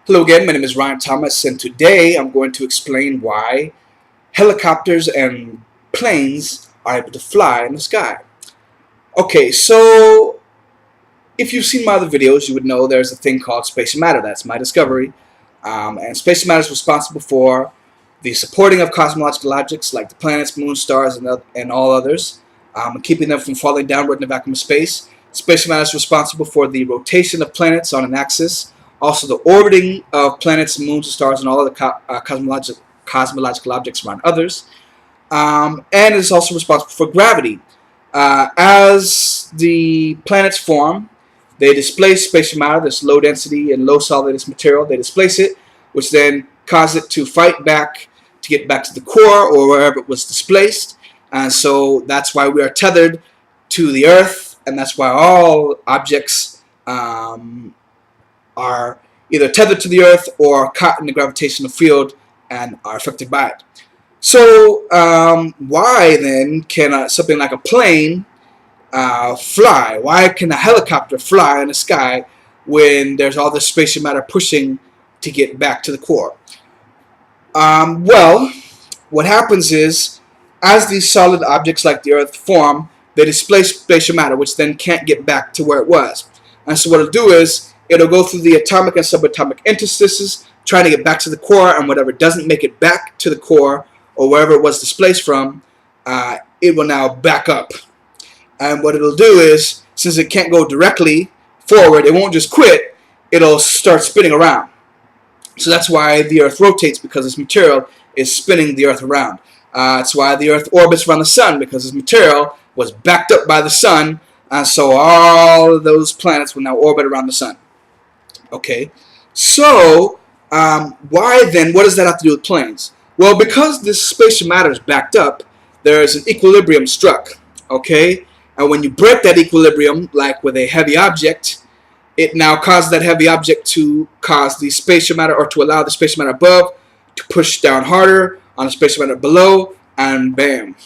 Hello again, my name is Ryan Thomas, and today I'm going to explain why helicopters and planes are able to fly in the sky. Okay, so if you've seen my other videos, you would know there's a thing called space matter. That's my discovery. And space matter is responsible for the supporting of cosmological objects like the planets, moons, stars, and all others, and keeping them from falling downward in the vacuum of space. Space matter is responsible for the rotation of planets on an axis, also the orbiting of planets, moons, and stars, and all other cosmological objects around others. And is also responsible for gravity. As the planets form, they displace spatial matter, this low density and low solidus material. They displace it, which then causes it to fight back to get back to the core or wherever it was displaced. And so that's why we are tethered to the Earth, and that's why all objects are either tethered to the Earth or caught in the gravitational field and are affected by it. So why then can something like a plane fly? Why can a helicopter fly in the sky when there's all this spatial matter pushing to get back to the core? Well, what happens is, as these solid objects like the Earth form, they displace spatial matter, which then can't get back to where it was. And so what it'll do is, it'll go through the atomic and subatomic interstices, trying to get back to the core, and whatever doesn't make it back to the core, or wherever it was displaced from, it will now back up. And what it'll do is, since it can't go directly forward, it won't just quit, it'll start spinning around. So that's why the Earth rotates, because this material is spinning the Earth around. That's why the Earth orbits around the Sun, because this material was backed up by the Sun, and so all of those planets will now orbit around the Sun. Okay, so why then, what does that have to do with planes? Well, because this spatial matter is backed up, there is an equilibrium struck, okay? And when you break that equilibrium, like with a heavy object, it now causes that heavy object to cause the spatial matter, or to allow the spatial matter above to push down harder on the spatial matter below, and bam,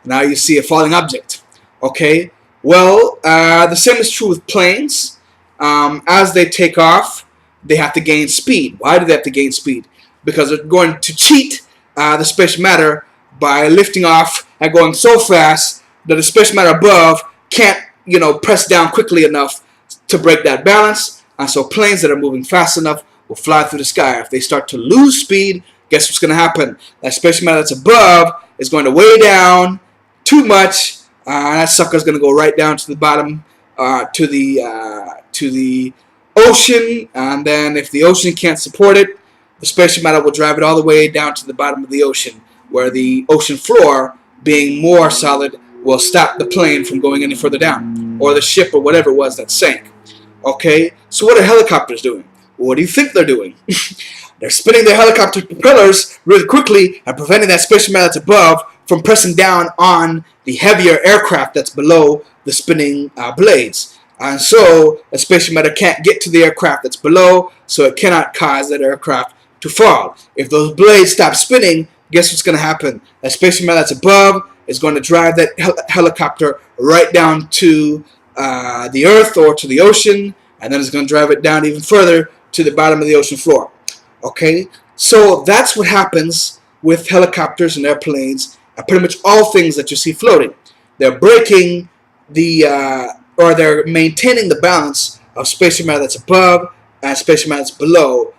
now you see a falling object, okay? Well, the same is true with planes. As they take off, they have to gain speed. Why do they have to gain speed? Because they're going to cheat the spatial matter by lifting off and going so fast that the spatial matter above can't, press down quickly enough to break that balance. And so planes that are moving fast enough will fly through the sky. If they start to lose speed, guess what's going to happen? That spatial matter that's above is going to weigh down too much, and that sucker is going to go right down to the bottom, to the ocean. And then if the ocean can't support it, the spatial matter will drive it all the way down to the bottom of the ocean, where the ocean floor, being more solid, will stop the plane from going any further down, or the ship, or whatever it was that sank. Okay, so what are helicopters doing? What do you think they're doing? They're spinning their helicopter propellers really quickly and preventing that spatial matter that's above from pressing down on the heavier aircraft that's below the spinning blades. And so the spatial matter can't get to the aircraft that's below, so it cannot cause that aircraft to fall. If those blades stop spinning, guess what's going to happen? That spatial matter that's above is going to drive that helicopter right down to the Earth or to the ocean, and then it's going to drive it down even further to the bottom of the ocean floor. Okay, so that's what happens with helicopters and airplanes, and pretty much all things that you see floating. They're breaking or they're maintaining the balance of spatial matter that's above and spatial matter that's below,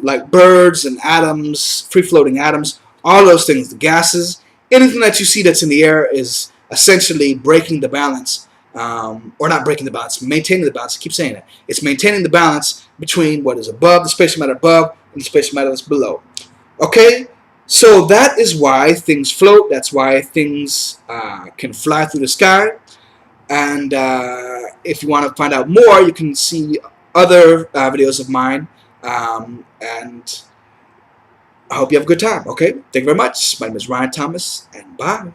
like birds and atoms, free-floating atoms, all those things, the gases, anything that you see that's in the air is essentially breaking the balance, or not breaking the balance, maintaining the balance. I keep saying that. It's maintaining the balance between what is above, the spatial matter above, and the spatial matter that's below. Okay, so that is why things float. That's why things can fly through the sky. And if you want to find out more, you can see other videos of mine. And I hope you have a good time. Okay, thank you very much. My name is Ryan Thomas, and bye.